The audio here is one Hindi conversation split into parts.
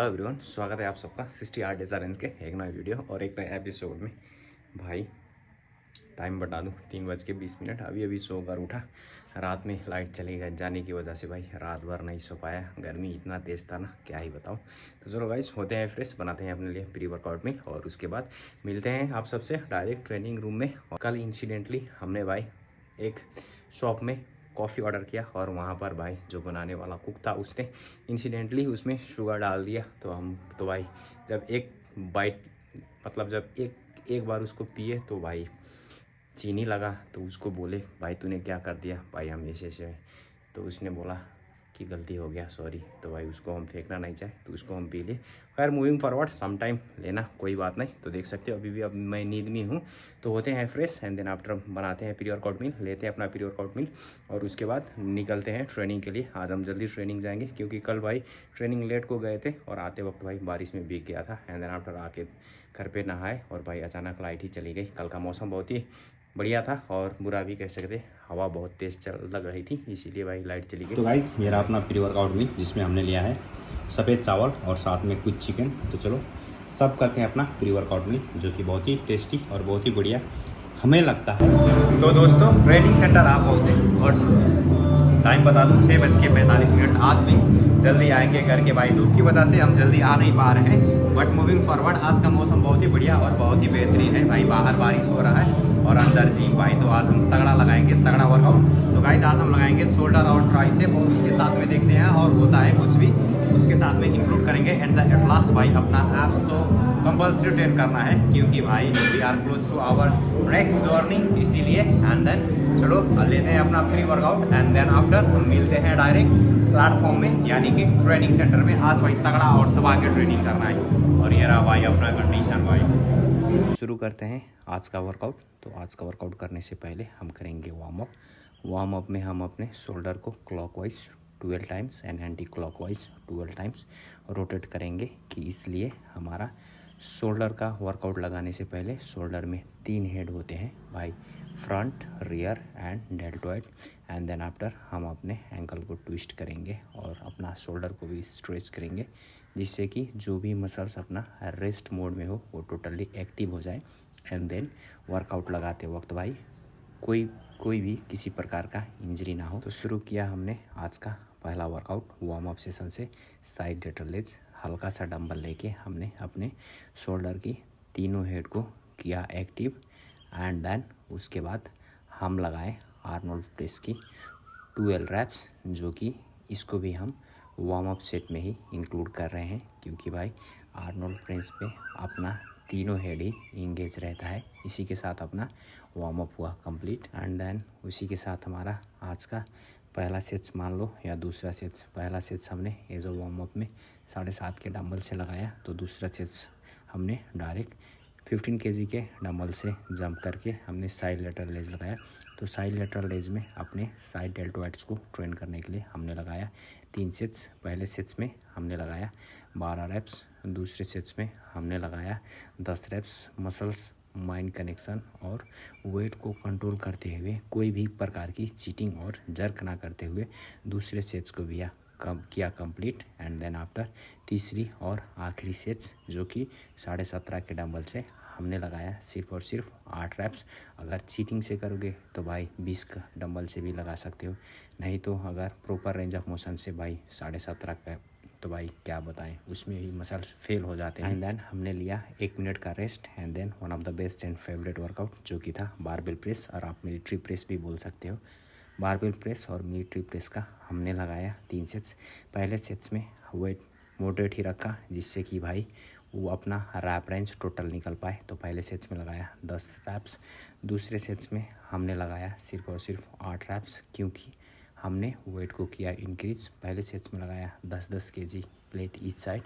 हेलो एवरीवन, स्वागत है आप सबका 60 डेज रेंज के एक नए वीडियो और एक नए एपिसोड में। भाई टाइम बता दूँ 3:20। अभी अभी सो कर उठा। रात में लाइट चली गई जाने की वजह से भाई रात भर नहीं सो पाया। गर्मी इतना तेज़ था ना, क्या ही बताऊँ। तो चलो गाइस, होते हैं फ्रेश, बनाते हैं अपने लिए प्री वर्कआउट में और उसके बाद मिलते हैं आप सबसे डायरेक्ट ट्रेनिंग रूम में। और कल इंसिडेंटली हमने भाई एक शॉप में कॉफ़ी ऑर्डर किया और वहाँ पर भाई जो बनाने वाला कुक था उसने इंसिडेंटली उसमें शुगर डाल दिया। तो भाई जब एक बाइट मतलब जब एक बार उसको पिए तो भाई चीनी लगा। तो उसको बोले भाई तूने क्या कर दिया, भाई हम ऐसे। तो उसने बोला कि गलती हो गया, सॉरी। तो भाई उसको हम फेंकना नहीं चाहे तो उसको हम पी ले। खैर मूविंग फॉरवर्ड, सम टाइम लेना कोई बात नहीं। तो देख सकते हो अभी भी अब मैं नींद में हूँ। तो होते हैं फ्रेश एंड देन आफ्टर बनाते हैं प्री वर्कआउट मील, लेते हैं अपना प्री वर्कआउट मील और उसके बाद निकलते हैं ट्रेनिंग के लिए। आज हम जल्दी ट्रेनिंग जाएंगे क्योंकि कल भाई ट्रेनिंग लेट को गए थे और आते वक्त भाई बारिश में भीग गया था। एंड देन आफ्टर आके घर पे नहाए और भाई अचानक लाइट ही चली गई। कल का मौसम बहुत ही बढ़िया था और बुरा भी कह सकते, हवा बहुत तेज़ चल लग रही थी, इसीलिए भाई लाइट चली गई। तो गाइस मेरा अपना प्री वर्कआउट मील जिसमें हमने लिया है सफ़ेद चावल और साथ में कुछ चिकन। तो चलो सब करते हैं अपना प्री वर्कआउट मील जो कि बहुत ही टेस्टी और बहुत ही बढ़िया हमें लगता है। तो दोस्तों ट्रेनिंग सेंटर आप पहुँचे और टाइम बता दूँ 6:45। आज भी जल्दी आएंगे घर के भाई धूप की वजह से हम जल्दी आ नहीं पा रहे हैं। बट मूविंग फॉरवर्ड आज का मौसम बहुत ही बढ़िया और बहुत ही बेहतरीन है भाई। बाहर बारिश हो रहा है और अंदर जिम भाई। तो आज हम तगड़ा लगाएंगे, तगड़ा वर्कआउट। तो गाइस आज हम लगाएंगे शोल्डर और ट्राइसेप और उसके साथ में देखते हैं और होता है कुछ भी उसके साथ में इंक्लूड करेंगे। एंड एट लास्ट भाई अपना एप्स तो कंपल्सरी ट्रेन करना है क्योंकि भाई we are close to our next journey, इसीलिए। एंड देन चलो लेते हैं अपना pre workout and then after हम मिलते हैं डायरेक्ट प्लेटफॉर्म में यानी कि ट्रेनिंग सेंटर में। आज भाई तगड़ा और दबा के ट्रेनिंग करना है और ये रहा भाई अपना कंडीशन भाई। शुरू करते हैं आज का वर्कआउट। तो आज का वर्कआउट करने से पहले हम करेंगे वार्म अप में हम अपने शोल्डर को clockwise 12 times and anti clockwise 12 times rotate करेंगे कि इसलिए हमारा शोल्डर का वर्कआउट लगाने से पहले शोल्डर में 3 हेड होते हैं भाई, front, rear and deltoid. And then after हम अपने एंकल को ट्विस्ट करेंगे और अपना शोल्डर को भी स्ट्रेच करेंगे जिससे कि जो भी मसल्स अपना रेस्ट मोड में हो वो टोटली एक्टिव हो जाए। एंड देन वर्कआउट लगाते वक्त भाई कोई भी किसी प्रकार का इंजरी ना हो। तो शुरू किया हमने आज का पहला वर्कआउट वार्म अप सेशन से। साइड लेटरल लेग्स, हल्का सा डंबल लेके हमने अपने शोल्डर की तीनों हेड को किया एक्टिव। एंड देन उसके बाद हम लगाए आर्नोल्ड प्रेस की 12 रैप्स जो कि इसको भी हम वार्म अप सेट में ही इंक्लूड कर रहे हैं क्योंकि भाई आर्नोल्ड प्रेस पे अपना तीनों हेड ही इंगेज रहता है। इसी के साथ अपना वार्म अप हुआ कंप्लीट। एंड देन उसी के साथ हमारा आज का पहला सेट्स मान लो या दूसरा सेट्स, पहला सेट्स हमने एज अ वार्म अप में 7.5 के डंबल से लगाया। तो दूसरा सेट्स हमने डायरेक्ट 15 kg के डंबल से जंप करके हमने साइड लेटरल लेज लगाया। तो साइड लेटरल लेज में अपने साइड डेल्टॉइड्स को ट्रेन करने के लिए हमने लगाया 3 सेट्स। पहले सेट्स में हमने लगाया 12 रैप्स, दूसरे सेट्स में हमने लगाया 10 रैप्स। मसल्स माइंड कनेक्शन और वेट को कंट्रोल करते हुए कोई भी प्रकार की चीटिंग और जर्क ना करते हुए दूसरे सेट्स को भी किया कंप्लीट। एंड देन आफ्टर तीसरी और आखिरी सेट्स जो कि 17.5 के डंबल से हमने लगाया सिर्फ और सिर्फ 8 रैप्स। अगर चीटिंग से करोगे तो भाई 20 का डंबल से भी लगा सकते हो, नहीं तो अगर प्रॉपर रेंज ऑफ मोशन से भाई 17.5 का तो भाई क्या बताएं, उसमें भी मसल्स फेल हो जाते हैं। एंड देन हमने लिया 1 मिनट का rest. And then one of the best and favourite workout जो कि था बारबेल प्रेस, और आप मिलिट्री प्रेस भी बोल सकते हो। बारबेल प्रेस और मिलिट्री प्रेस का हमने लगाया 3 सेट्स। पहले सेट्स में वेट मॉडरेट ही रखा जिससे कि भाई वो अपना रैप रेंज टोटल निकल पाए। तो पहले सेट्स में लगाया 10 रैप्स, दूसरे सेट्स में हमने लगाया सिर्फ और सिर्फ 8 रैप्स क्योंकि हमने वेट को किया इंक्रीज। पहले सेट्स में लगाया 10-10 kg प्लेट ईच साइड,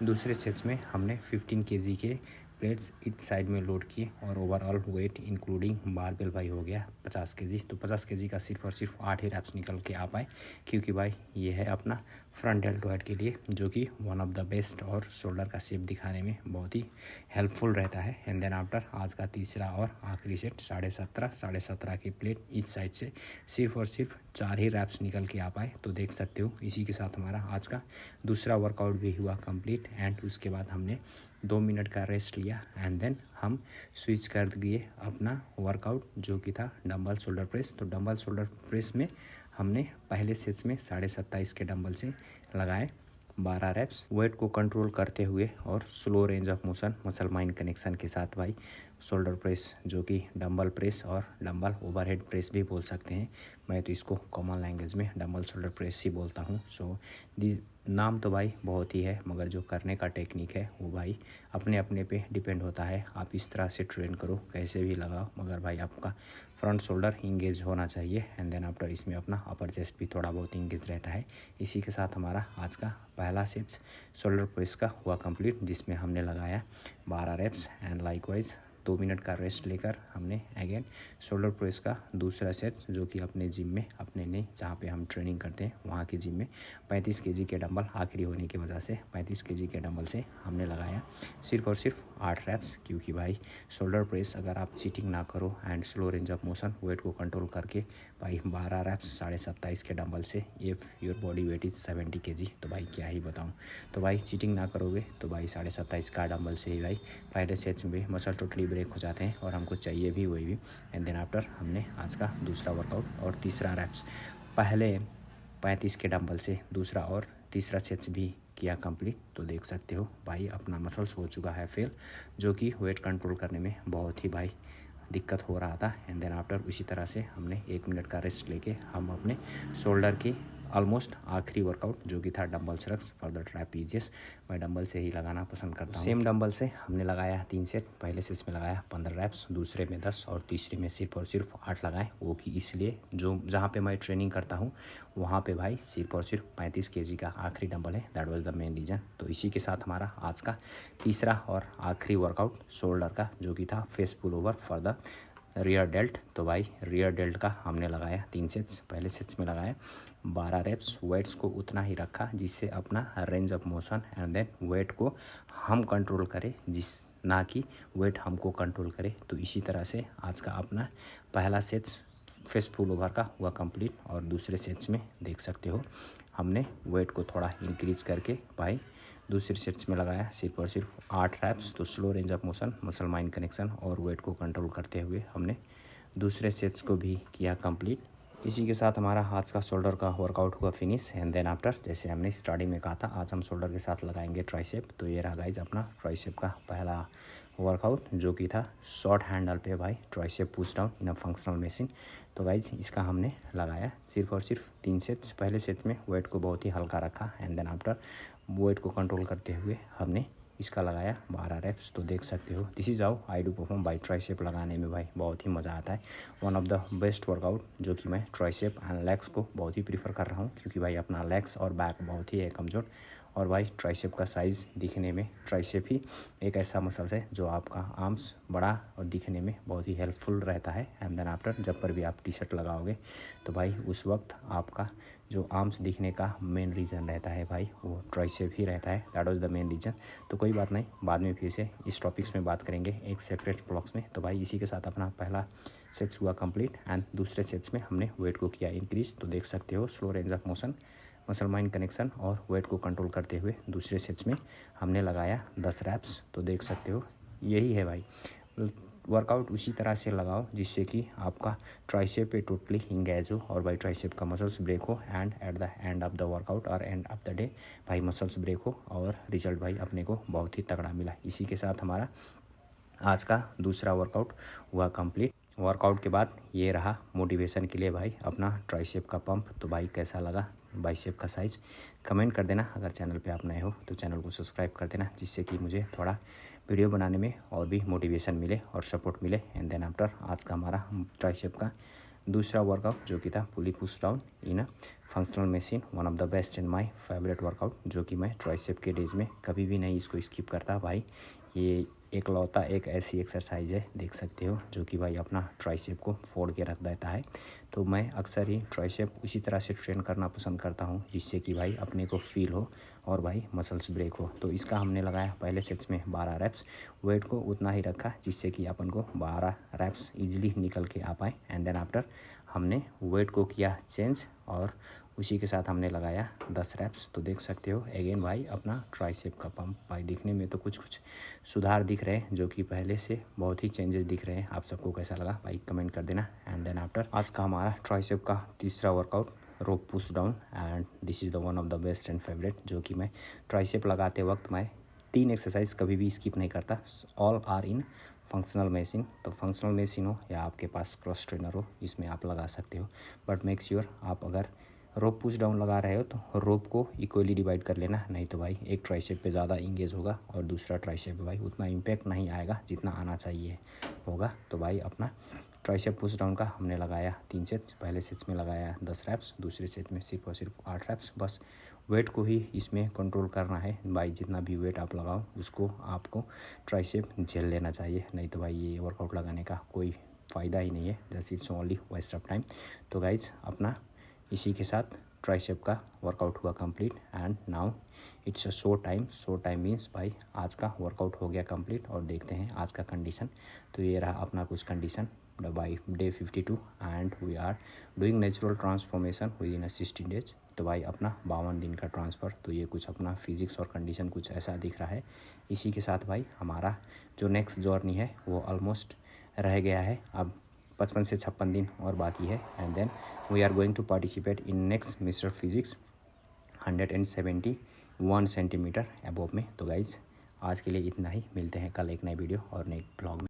दूसरे सेट्स में हमने 15 kg के प्लेट्स ईच साइड में लोड किए और ओवरऑल वेट इंक्लूडिंग बारबेल भाई हो गया 50 kg। तो 50 kg का सिर्फ और सिर्फ 8 ही रैप्स निकल के आ पाए क्योंकि भाई ये है अपना फ्रंट डेल्टॉइड के लिए जो कि वन ऑफ द बेस्ट और शोल्डर का शेप दिखाने में बहुत ही हेल्पफुल रहता है। एंड देन आफ्टर आज का तीसरा और आखिरी सेट 17.5 की प्लेट ईच साइड से सिर्फ और सिर्फ 4 ही रैप्स निकल के आ पाए। तो देख सकते हो इसी के साथ हमारा आज का दूसरा वर्कआउट भी हुआ कंप्लीट। एंड उसके बाद हमने 2 मिनट का रेस्ट लिया एंड देन हम स्विच कर दिए अपना वर्कआउट जो कि था डंबल शोल्डर प्रेस। तो डंबल शोल्डर प्रेस में हमने पहले सेट्स में 27.5 के डंबल से लगाए 12 रेप्स वेट को कंट्रोल करते हुए और slow range of motion muscle mind connection के साथ भाई शोल्डर प्रेस जो कि डंबल प्रेस और डंबल ओवरहेड प्रेस भी बोल सकते हैं। मैं तो इसको कॉमन लैंग्वेज में डंबल शोल्डर प्रेस ही बोलता हूँ। सो नाम तो भाई बहुत ही है मगर जो करने का टेक्निक है वो भाई अपने अपने पे डिपेंड होता है। आप इस तरह से ट्रेन करो कैसे भी लगाओ मगर भाई आपका फ्रंट शोल्डर इंगेज होना चाहिए एंड देन आफ्टर इसमें अपना अपर चेस्ट भी थोड़ा बहुत इंगेज रहता है। इसी के साथ हमारा आज का पहला सेट शोल्डर प्रेस का हुआ कंप्लीट जिसमें हमने लगाया 12 रेप्स एंड लाइकवाइज 2 मिनट का रेस्ट लेकर हमने अगेन शोल्डर प्रेस का दूसरा सेट जो कि अपने जिम में अपने नहीं जहाँ पे हम ट्रेनिंग करते हैं वहाँ के जिम में 35 केजी के डंबल आखिरी होने की वजह से 35 केजी के डंबल से हमने लगाया सिर्फ और सिर्फ 8 रैप्स। क्योंकि भाई शोल्डर प्रेस अगर आप चीटिंग ना करो and slow range of motion weight को कंट्रोल करके भाई 12 रैप्स 27.5 के डंबल से if your body weight is 70 KG तो भाई क्या ही बताऊँ। तो भाई चीटिंग ना करोगे तो भाई 27.5 का डंबल से ही भाई पहले सेट्स में मसल टोटली ब्रेक हो जाते हैं और हमको चाहिए भी वही भी। एंड देन आफ्टर हमने आज का दूसरा वर्कआउट और तीसरा रैप्स पहले 35 के डंबल से दूसरा और तीसरा सेट्स भी किया कंप्लीट। तो देख सकते हो भाई अपना मसल्स हो चुका है फेल जो कि वेट कंट्रोल करने में बहुत ही भाई दिक्कत हो रहा था। एंड देन आफ्टर उसी तरह से हमने 1 मिनट का रेस्ट लेके हम अपने शोल्डर की ऑलमोस्ट आखिरी वर्कआउट जो कि था डंबल श्रक्स फॉर द ट्रापेजियस मैं डंबल से ही लगाना पसंद करता हूँ। सेम डंबल से हमने लगाया 3 सेट। पहले सेट में लगाया 15 रैप्स, दूसरे में 10 और तीसरे में सिर्फ और सिर्फ 8 लगाए। वो कि इसलिए जो जहाँ पे मैं ट्रेनिंग करता हूँ वहाँ पे भाई सिर्फ और सिर्फ 35 केजी का आखिरी डंबल है। That was the main reason. तो इसी के साथ हमारा आज का तीसरा और आखिरी वर्कआउट शोल्डर का जो कि था face pull over for the rear delt. तो भाई रियर डेल्ट का हमने लगाया 3 सेट्स। पहले सेट्स में लगाया 12 रेप्स। वेट्स को उतना ही रखा जिससे अपना range of motion and then weight को हम कंट्रोल करें ना कि वेट हमको कंट्रोल करे। तो इसी तरह से आज का अपना पहला सेट्स फेस पुल ओवर का हुआ कंप्लीट। और दूसरे सेट्स में देख सकते हो हमने वेट को थोड़ा इंक्रीज करके भाई दूसरे सेट्स में लगाया सिर्फ और सिर्फ 8 रैप्स। तो slow range of motion muscle mind connection और वेट को कंट्रोल करते हुए हमने दूसरे सेट्स को भी किया कंप्लीट। इसी के साथ हमारा आज का शोल्डर का वर्कआउट हुआ फिनिश। एंड देन आफ्टर जैसे हमने स्टार्टिंग में कहा था आज हम शोल्डर के साथ लगाएंगे ट्राइसेप। तो ये रहा गाइज अपना ट्राइसेप का पहला वर्कआउट जो कि था शॉर्ट हैंडल पे भाई tricep push down in a functional machine. तो गाइज इसका हमने लगाया सिर्फ और सिर्फ 3 सेट्स। पहले सेट में वेट को बहुत ही हल्का रखा एंड देन आफ्टर वेट को कंट्रोल करते हुए हमने इसका लगाया 12 रैप्स। तो देख सकते हो this is how I do perform by tricep. लगाने में भाई बहुत ही मज़ा आता है। One of the best workout जो कि मैं ट्राइसेप एंड लेग्स को बहुत ही प्रीफर कर रहा हूँ क्योंकि भाई अपना लेग्स और बैक बहुत ही है कमज़ोर। और भाई ट्राइसेप का साइज़ दिखने में ट्राइसेप ही एक ऐसा मसल्स है जो आपका आर्म्स बड़ा और दिखने में बहुत ही हेल्पफुल रहता है। एंड देन आफ्टर जब पर भी आप टी शर्ट लगाओगे तो भाई उस वक्त आपका जो आर्म्स दिखने का मेन रीज़न रहता है भाई वो ट्राइसेप ही रहता है। That was the main reason. तो कोई बात नहीं बाद में फिर से इस टॉपिक्स में बात करेंगे एक सेपरेट ब्लॉग्स में। तो भाई इसी के साथ अपना पहला सेट्स हुआ कंप्लीट एंड दूसरे सेट्स में हमने वेट को किया इंक्रीज। तो देख सकते हो slow range of motion muscle mind connection और वेट को कंट्रोल करते हुए दूसरे सेट्स में हमने लगाया 10 रैप्स। तो देख सकते हो यही है भाई वर्कआउट उसी तरह से लगाओ जिससे कि आपका ट्राइसेप पे टोटली इंगेज हो और भाई ट्राइसेप का मसल्स ब्रेक हो and at the end of the workout और एंड ऑफ द डे भाई मसल्स ब्रेक हो और रिजल्ट भाई अपने को बहुत ही तगड़ा मिला। इसी के साथ हमारा आज का दूसरा वर्कआउट हुआ कंप्लीट। वर्कआउट के बाद ये रहा मोटिवेशन के लिए भाई अपना ट्राइसेप का पंप। तो भाई कैसा लगा बाइसेप का साइज़ कमेंट कर देना। अगर चैनल पे आप नए हो तो चैनल को सब्सक्राइब कर देना जिससे कि मुझे थोड़ा वीडियो बनाने में और भी मोटिवेशन मिले और सपोर्ट मिले। एंड देन आफ्टर आज का हमारा ट्राइसेप का दूसरा वर्कआउट जो कि था pulley push down in a functional machine. One of the best in my favourite workout जो कि मैं ट्राइसेप के डेज में कभी भी नहीं इसको स्किप करता भाई। ये एकलौता एक ऐसी एक्सरसाइज है देख सकते हो जो कि भाई अपना ट्राइसेप को फोड़ के रख देता है। तो मैं अक्सर ही ट्राइसेप उसी तरह से ट्रेन करना पसंद करता हूँ जिससे कि भाई अपने को फील हो और भाई मसल्स ब्रेक हो। तो इसका हमने लगाया पहले सेट्स में 12 रैप्स। वेट को उतना ही रखा जिससे कि अपन को 12 रैप्स ईजिली निकल के आ पाए। एंड देन आफ्टर हमने वेट को किया चेंज और उसी के साथ हमने लगाया 10 रैप्स। तो देख सकते हो अगेन भाई अपना ट्राइसेप का पंप। भाई दिखने में तो कुछ सुधार दिख रहे हैं, जो कि पहले से बहुत ही चेंजेस दिख रहे हैं। आप सबको कैसा लगा भाई कमेंट कर देना। एंड देन आफ्टर आज का हमारा ट्राइसेप का तीसरा workout rope push down, and this is the one of the best and favourite, जो कि मैं ट्राइसेप लगाते वक्त मैं 3 एक्सरसाइज कभी भी स्किप नहीं करता। All are in functional machine. तो फंक्शनल मशीन हो या आपके पास क्रॉस ट्रेनर हो, इसमें आप लगा सकते हो। बट मेक श्योर आप अगर रोप पुश डाउन लगा रहे हो तो रोप को इक्वली डिवाइड कर लेना, नहीं तो भाई एक ट्राइसेप पे ज़्यादा इंगेज होगा और दूसरा ट्राइसेप पे भाई उतना इम्पैक्ट नहीं आएगा जितना आना चाहिए होगा। तो भाई अपना ट्राइसेप पुश डाउन का हमने लगाया 3 सेट। पहले सेट में लगाया 10 रैप्स, दूसरे सेट में सिर्फ और सिर्फ 8 रैप्स। बस वेट को ही इसमें कंट्रोल करना है भाई, जितना भी वेट आप लगाओ उसको आपको ट्राइसेप झेल लेना चाहिए, नहीं तो भाई ये वर्कआउट लगाने का कोई फ़ायदा ही नहीं है, just it's only waste of time. तो गाइज अपना इसी के साथ ट्राइसेप का वर्कआउट हुआ complete. And now it's a show time means भाई आज का वर्कआउट हो गया कंप्लीट। और देखते हैं आज का कंडीशन। तो ये रहा अपना कुछ condition by day 52 and we are doing natural transformation within 16 days. तो भाई अपना 52 दिन का ट्रांसफ़र। तो ये कुछ अपना फिजिक्स और कंडीशन कुछ ऐसा दिख रहा है। इसी के साथ भाई हमारा जो नेक्स्ट जर्नी है वो ऑलमोस्ट रह गया है, अब 55 से 56 दिन और बाकी है। And then we are going to participate in next mister physics 171 centimetre above में। तो गाइज आज के लिए इतना ही, मिलते हैं कल एक नए वीडियो और नए ब्लॉग में।